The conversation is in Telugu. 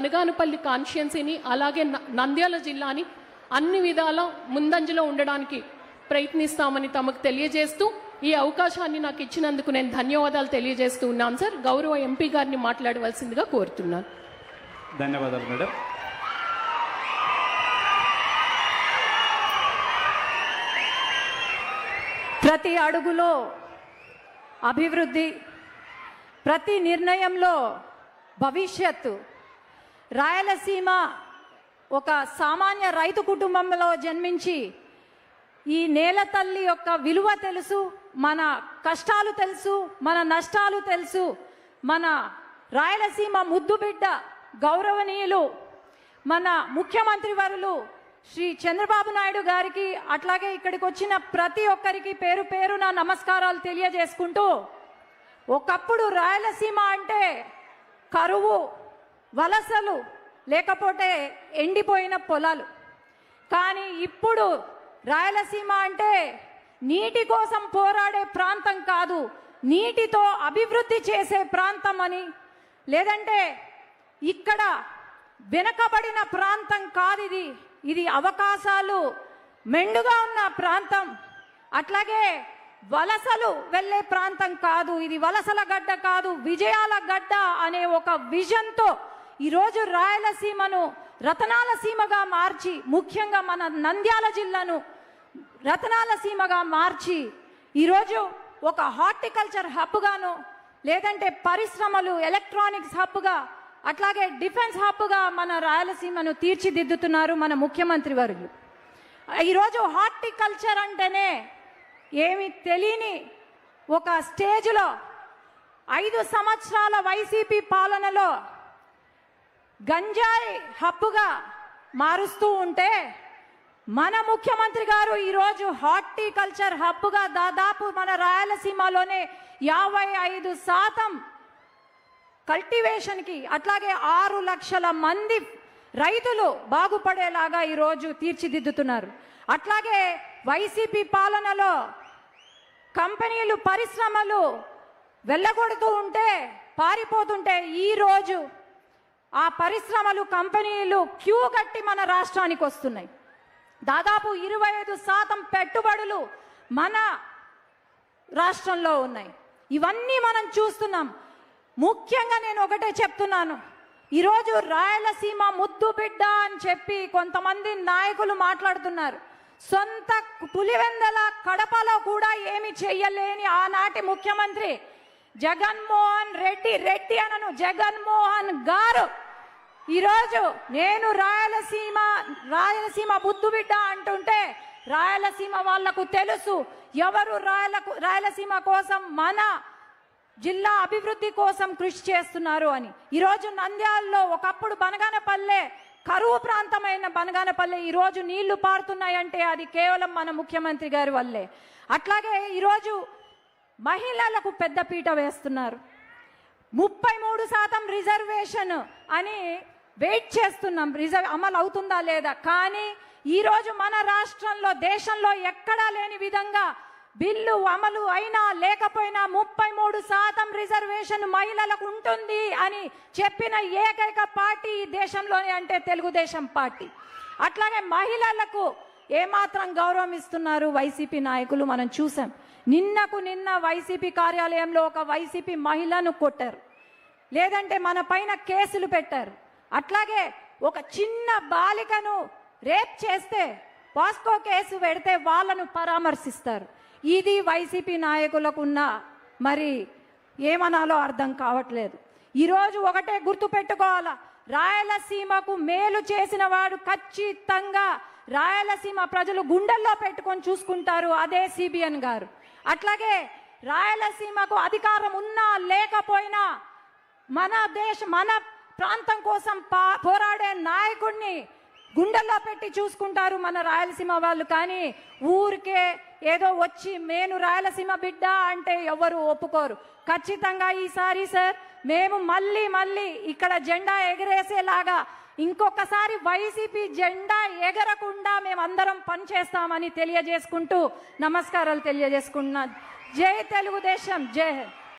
అనగానపల్లి కాన్స్టిట్యుయెన్సీని అలాగే నంద్యాల జిల్లాని అన్ని విధాల ముందంజలో ఉండడానికి ప్రయత్నిస్తామని తమకు తెలియజేస్తూ ఈ అవకాశాన్ని నాకు ఇచ్చినందుకు నేను ధన్యవాదాలు తెలియజేస్తూ ఉన్నాను సార్. గౌరవ ఎంపీ గారిని మాట్లాడవలసిందిగా కోరుతున్నాను. ధన్యవాదాలు మేడం. ప్రతి అడుగులో అభివృద్ధి, ప్రతి నిర్ణయంలో భవిష్యత్తు. రాయలసీమ ఒక సామాన్య రైతు కుటుంబంలో జన్మించి ఈ నేల తల్లి యొక్క విలువ తెలుసు, మన కష్టాలు తెలుసు, మన నష్టాలు తెలుసు. మన రాయలసీమ ముద్దు బిడ్డ గౌరవనీయులు మన ముఖ్యమంత్రి వర్యులు శ్రీ చంద్రబాబు నాయుడు గారికి, అట్లాగే ఇక్కడికి వచ్చిన ప్రతి ఒక్కరికి పేరు పేరున నమస్కారాలు తెలియజేసుకుంటూ, ఒకప్పుడు రాయలసీమ అంటే కరువు, వలసలు, లేకపోతే ఎండిపోయిన పొలాలు. కానీ ఇప్పుడు రాయలసీమ అంటే నీటి కోసం పోరాడే ప్రాంతం కాదు, నీటితో అభివృద్ధి చేసే ప్రాంతం అని, లేదంటే ఇక్కడ వెనకబడిన ప్రాంతం కాదు ఇది, ఇది అవకాశాలు మెండుగా ఉన్న ప్రాంతం. అట్లాగే వలసలు వెళ్ళే ప్రాంతం కాదు, ఇది వలసల గడ్డ కాదు, విజయాల గడ్డ అనే ఒక విజన్తో ఈరోజు రాయలసీమను రతనాల సీమగా మార్చి, ముఖ్యంగా మన నంద్యాల జిల్లాను రతనాల సీమగా మార్చి ఈరోజు ఒక హార్టికల్చర్ హబ్గాను, లేదంటే పరిశ్రమలు, ఎలక్ట్రానిక్స్ హబ్గా, అట్లాగే డిఫెన్స్ హబ్గా మన రాయలసీమను తీర్చిదిద్దుతున్నారు మన ముఖ్యమంత్రి వర్యులు. ఈరోజు హార్టికల్చర్ అంటేనే ఏమి తెలియని ఒక స్టేజ్లో 5 సంవత్సరాల వైసీపీ పాలనలో గంజాయి హబ్బుగా మారుస్తూ ఉంటే మన ముఖ్యమంత్రి గారు ఈరోజు హార్టికల్చర్ హబ్గా దాదాపు మన రాయలసీమలోనే 55% కల్టివేషన్కి, అట్లాగే 6 లక్షల మంది రైతులు బాగుపడేలాగా ఈరోజు తీర్చిదిద్దుతున్నారు. అట్లాగే వైసీపీ పాలనలో కంపెనీలు, పరిశ్రమలు వెళ్ళగొడుతూ ఉంటే, పారిపోతుంటే ఈరోజు ఆ పరిశ్రమలు, కంపెనీలు క్యూ కట్టి మన రాష్ట్రానికి వస్తున్నాయి. దాదాపు 25% పెట్టుబడులు మన రాష్ట్రంలో ఉన్నాయి. ఇవన్నీ మనం చూస్తున్నాం. ముఖ్యంగా నేను ఒకటే చెప్తున్నాను, ఈరోజు రాయలసీమ ముద్దు బిడ్డ అని చెప్పి కొంతమంది నాయకులు మాట్లాడుతున్నారు. సొంత పులివెందల కడపలో కూడా ఏమి చెయ్యలేని ఆనాటి ముఖ్యమంత్రి జగన్మోహన్ రెడ్డి, రెడ్డి అనను జగన్మోహన్ గారు ఈరోజు నేను రాయలసీమ ముద్దు బిడ్డ అంటుంటే రాయలసీమ వాళ్లకు తెలుసు ఎవరు రాయలసీమ కోసం, మన జిల్లా అభివృద్ధి కోసం కృషి చేస్తున్నారు అని. ఈరోజు నంద్యాలలో ఒకప్పుడు బనగానపల్లె కరువు ప్రాంతమైన బనగానపల్లె ఈరోజు నీళ్లు పారుతున్నాయంటే అది కేవలం మన ముఖ్యమంత్రి గారి వల్లే. అట్లాగే ఈరోజు మహిళలకు పెద్దపీట వేస్తున్నారు. 33% రిజర్వేషన్ అని వెయిట్ చేస్తున్నాం, అమలు అవుతుందా లేదా. కానీ ఈరోజు మన రాష్ట్రంలో, దేశంలో ఎక్కడా లేని విధంగా బిల్లు అమలు అయినా లేకపోయినా 33% రిజర్వేషన్ మహిళలకు ఉంటుంది అని చెప్పిన ఏకైక పార్టీ ఈ దేశంలోనే అంటే తెలుగుదేశం పార్టీ. అట్లాగే మహిళలకు ఏమాత్రం గౌరవం ఇస్తున్నారు వైసీపీ నాయకులు మనం చూసాం. నిన్న వైసీపీ కార్యాలయంలో ఒక వైసీపీ మహిళను కొట్టారు, లేదంటే మన పైన కేసులు పెట్టారు. అట్లాగే ఒక చిన్న బాలికను రేప్ చేస్తే పాస్కో కేసు పెడితే వాళ్ళను పరామర్శిస్తారు. ఇది వైసీపీ నాయకులకున్న మరి ఏమనాలో అర్థం కావట్లేదు. ఈరోజు ఒకటే గుర్తు పెట్టుకోవాలా, రాయలసీమకు మేలు చేసిన వాడు ఖచ్చితంగా రాయలసీమ ప్రజలు గుండెల్లో పెట్టుకొని చూసుకుంటారు, అదే సిబిఎన్ గారు. అట్లాగే రాయలసీమకు అధికారం ఉన్నా లేకపోయినా మన ప్రాంతం కోసం పోరాడే నాయకుడిని గుండెల్లో పెట్టి చూసుకుంటారు మన రాయలసీమ వాళ్ళు. కానీ ఊరికే ఏదో వచ్చి నేను రాయలసీమ బిడ్డ అంటే ఎవరు ఒప్పుకోరు. ఖచ్చితంగా ఈసారి సార్ మేము మళ్ళీ ఇక్కడ జెండా ఎగరేసేలాగా ఇంకొకసారి వైసీపీ జెండా ఎగరకుండా మేమందరం పనిచేస్తామని తెలియజేసుకుంటూ నమస్కారాలు తెలియజేసుకున్నా. జై తెలుగుదేశం, జై హింద్.